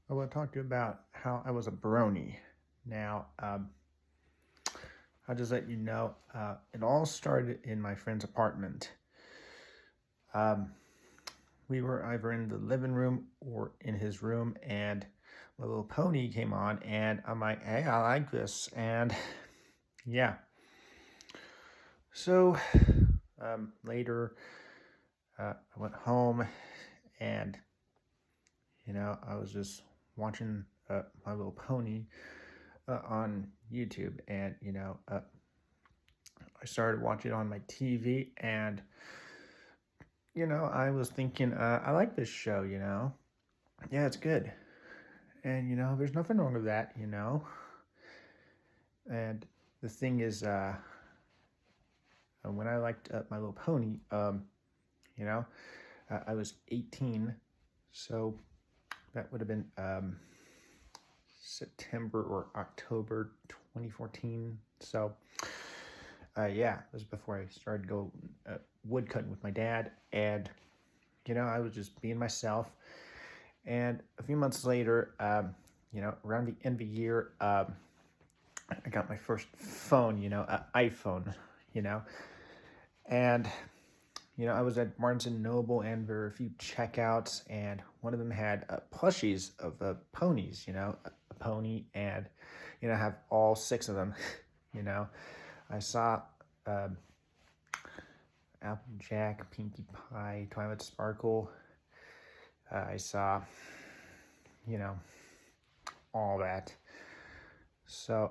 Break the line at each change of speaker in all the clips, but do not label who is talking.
I want to talk to you about how I was a brony. Now, I'll just let you know, it all started in my friend's apartment. Um, we were either in the living room or in his room, and My Little Pony came on, and I'm like, hey, I like this. And yeah. So later, I went home, and, I was just watching My Little Pony on YouTube, and I started watching it on my TV, and I was thinking, I like this show. Yeah, it's good, and there's nothing wrong with that. And the thing is, when I liked My Little Pony, you know, I was 18, so that would have been September or October 2014. So yeah, it was before I started go woodcutting with my dad, and I was just being myself. And a few months later, around the end of the year, I got my first phone, iPhone, you know, and I was at Barnes and Noble, and there were a few checkouts, and one of them had plushies of ponies, a pony, and I have all six of them, you know. I saw um, Applejack, Pinkie Pie, Twilight Sparkle. I saw, you know, all that. So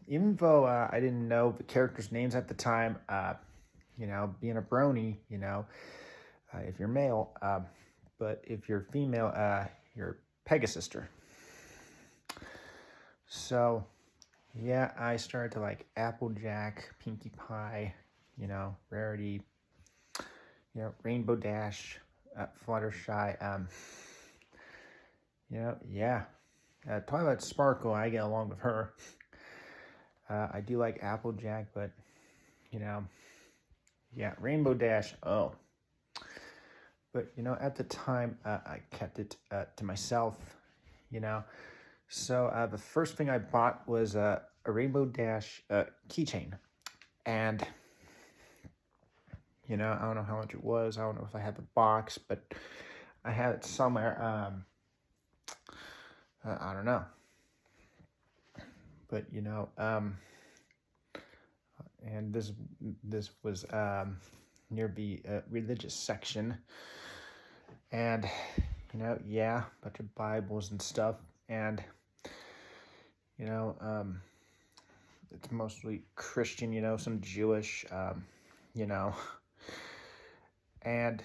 even though I didn't know the characters' names at the time, being a brony, if you're male, but if you're female, you're Pegasister. So yeah, I started to like Applejack, Pinkie Pie, Rarity, Rainbow Dash, Fluttershy. Yeah. Twilight Sparkle, I get along with her. I do like Applejack, but yeah, Rainbow Dash. Oh, but at the time, I kept it to myself. You know, so the first thing I bought was a Rainbow Dash keychain, and I don't know how much it was. I don't know if I had the box, but I had it somewhere. I don't know, but and this was near the religious section, and yeah, a bunch of Bibles and stuff, and you know, it's mostly Christian, some Jewish, you know, and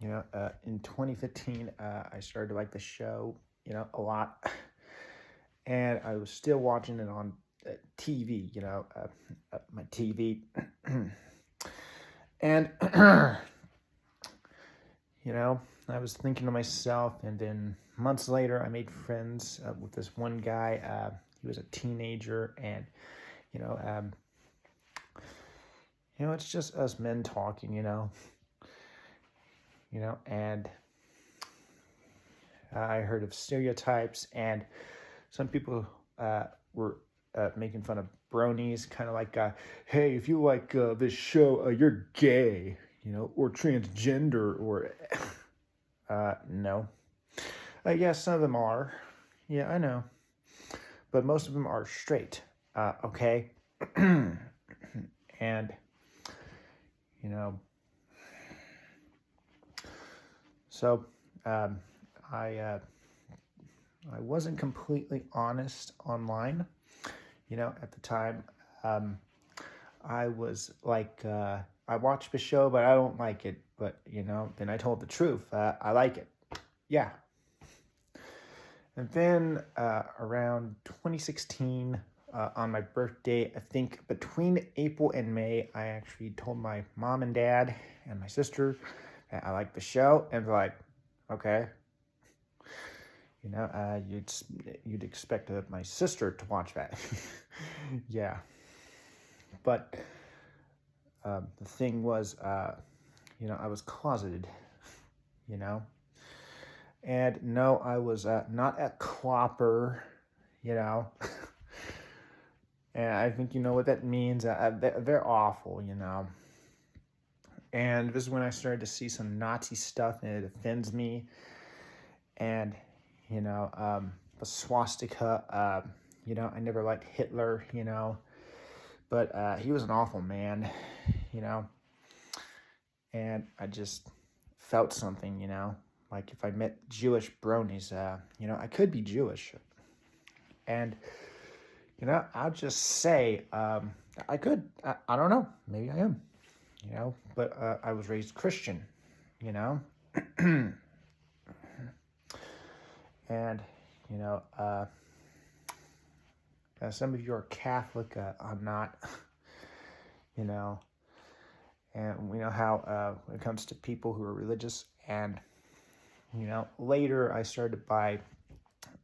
in 2015, I started to like the show, a lot, and I was still watching it on TV, my TV, and I was thinking to myself, and then months later, I made friends with this one guy. He was a teenager, and you know, um, it's just us men talking, and I heard of stereotypes, and some people were making fun of bronies, kind of like, hey, if you like this show, you're gay, or transgender, or no. Yeah, some of them are. Yeah, I know. But most of them are straight. Okay? And, you know, so um, I wasn't completely honest online. At the time, I was like, I watched the show, but I don't like it. But, then I told the truth. I like it. Yeah. And then around 2016, on my birthday, I think between April and May, I actually told my mom and dad and my sister that I liked the show, and they're like, okay. You'd expect my sister to watch that. Yeah. But the thing was, I was closeted, you know, And no, I was not a clopper, you know. And I think you know what that means. They're awful, you know. And this is when I started to see some Nazi stuff, and it offends me. And, you know, the swastika, you know, I never liked Hitler, you know. But he was an awful man, you know. And I just felt something, you know. Like if I met Jewish bronies, you know, I could be Jewish. And, you know, I'll just say, I could. I don't know. Maybe I am, you know. But I was raised Christian, you know. And, you know, some of you are Catholic. I'm not, you know. And we know how when it comes to people who are religious. And, you know, later I started to buy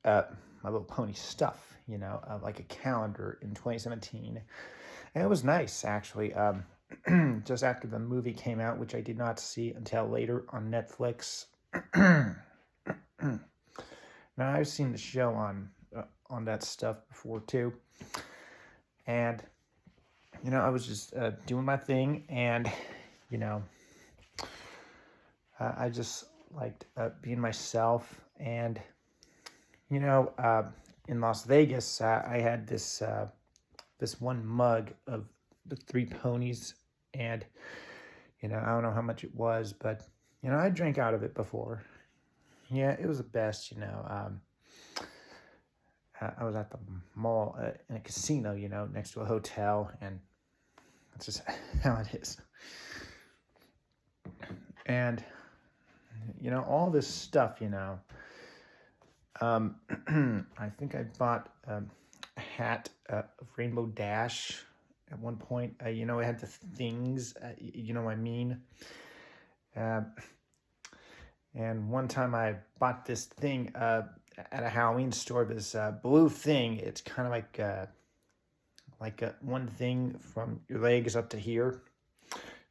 My Little Pony stuff, you know, like a calendar in 2017. And it was nice, actually. Just after the movie came out, which I did not see until later on Netflix. Now, I've seen the show on that stuff before, too. And, you know, I was just doing my thing, and, you know, I just liked being myself. And, you know, in Las Vegas, I had this one mug of the 3 ponies, and, you know, I don't know how much it was, but, you know, I drank out of it before. Yeah, it was the best, you know. I was at the mall in a casino, you know, next to a hotel, and that's just how it is. And, you know, all this stuff, you know, I think I bought a hat of Rainbow Dash at one point. You know, it had the things, you know what I mean? And one time I bought this thing at a Halloween store, this blue thing. It's kind of like one thing from your legs up to here.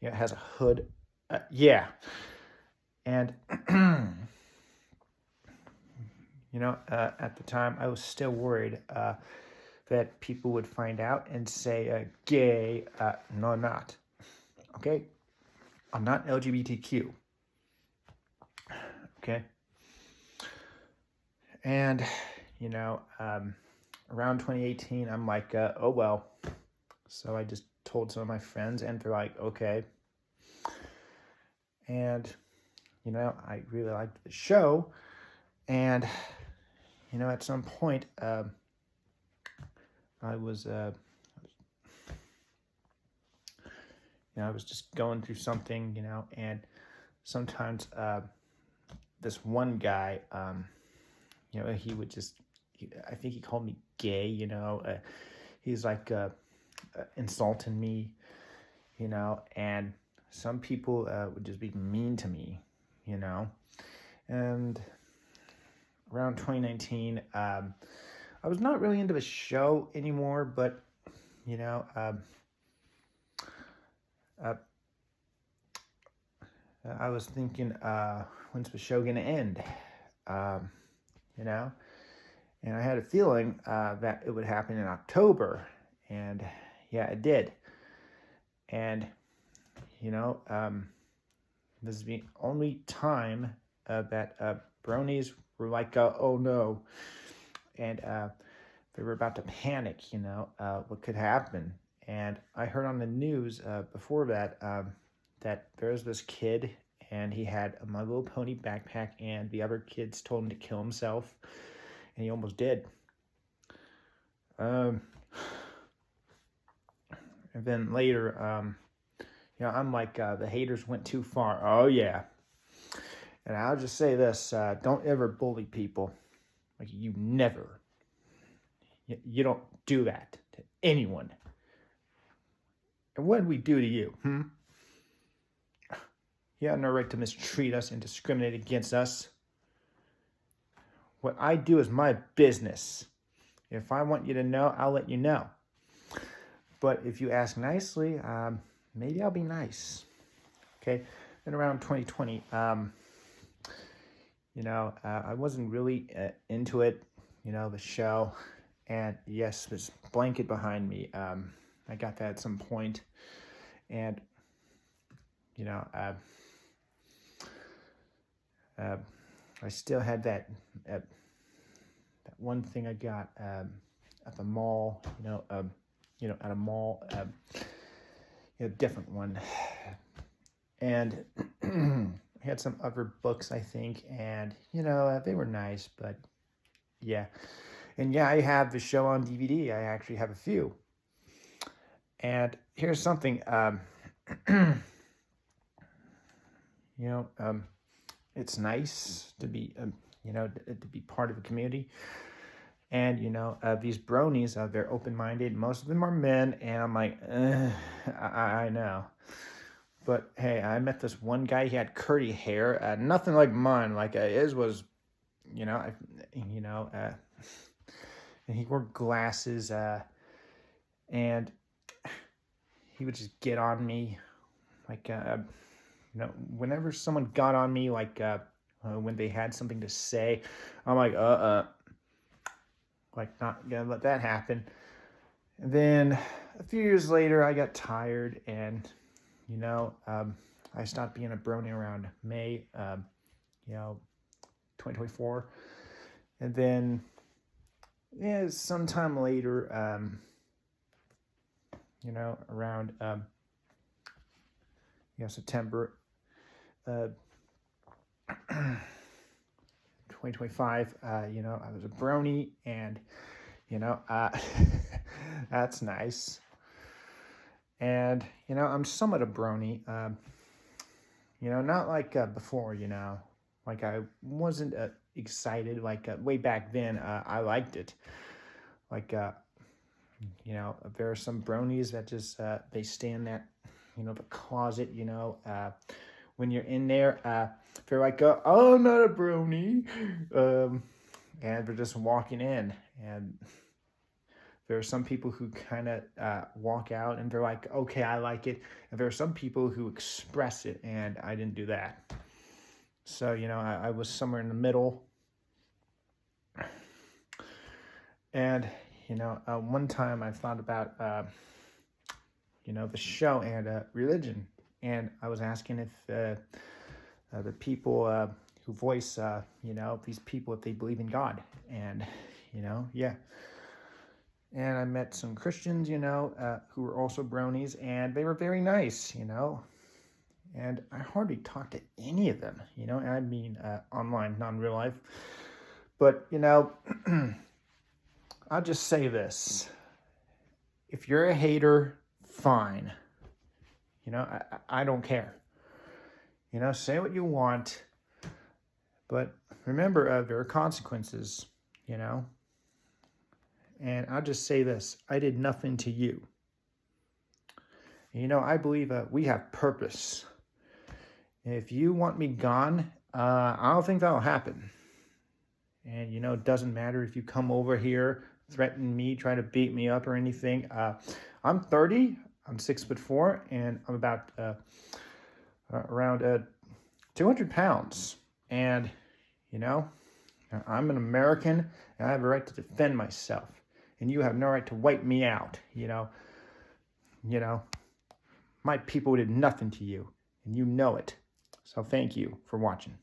You know, it has a hood. Yeah. And, you know, at the time, I was still worried that people would find out and say, gay. No, I'm not. Okay? I'm not LGBTQ. Okay? And, you know, around 2018, I'm like, oh, well. So I just told some of my friends, and they're like, okay. And, you know, I really liked the show. And, you know, at some point, I was, you know, I was just going through something, you know, and sometimes this one guy, you know, he would just, I think he called me gay, you know. He's like insulting me, you know, and some people would just be mean to me, you know. And around 2019, I was not really into the show anymore, but, you know, I was thinking, when's the show gonna end? You know, and I had a feeling that it would happen in October, and yeah, it did. And, you know, this is the only time that bronies were like, oh no, and they were about to panic, you know, what could happen. And I heard on the news before that that there was this kid, and he had a My Little Pony backpack, and the other kids told him to kill himself, and he almost did. And then later, you know, I'm like, the haters went too far. Oh, yeah. And I'll just say this, don't ever bully people. Like, you never. You don't do that to anyone. And what did we do to you, You have no right to mistreat us and discriminate against us. What I do is my business. If I want you to know, I'll let you know. But if you ask nicely, maybe I'll be nice. Okay? Then around 2020, I wasn't really into it, the show. And yes, this blanket behind me, I got that at some point. And, you know, uh, uh, I still had that one thing I got at the mall, at a mall, different one. And I had some other books, I think, and, they were nice, but yeah. And yeah, I have the show on DVD. I actually have a few. And here's something, you know, um, it's nice to be, to be part of a community. And, these bronies, they're open-minded. Most of them are men. And I'm like, I know. But hey, I met this one guy. He had curly hair, nothing like mine. Like his was, you know, I, you know, and he wore glasses, and he would just get on me, like, whenever someone got on me, like, when they had something to say, I'm like, like, not gonna let that happen. And then a few years later, I got tired, and I stopped being a brony around May, 2024. And then, yeah, sometime later, around, September, 2025, I was a brony, and, that's nice. And, I'm somewhat a brony, not like before, like I wasn't excited, like way back then, I liked it. Like, there are some bronies that just, they stay in that, the closet, when you're in there, they're like, oh, I'm not a brony. And they're just walking in, and there are some people who kind of walk out and they're like, okay, I like it. And there are some people who express it, and I didn't do that. So, I was somewhere in the middle. And, one time I thought about, the show and religion. And I was asking if the people who voice, these people, if they believe in God. And, yeah. And I met some Christians, who were also bronies, and they were very nice, And I hardly talked to any of them, and I mean online, not in real life. But, I'll just say this. If you're a hater, fine. I don't care. Say what you want. But remember, there are consequences, And I'll just say this. I did nothing to you. I believe we have purpose. If you want me gone, I don't think that'll happen. And, it doesn't matter if you come over here, threaten me, try to beat me up or anything. I'm 30, I'm 6'4", and I'm about around 200 pounds. And, I'm an American, and I have a right to defend myself. And you have no right to wipe me out, My people did nothing to you, and you know it. So thank you for watching.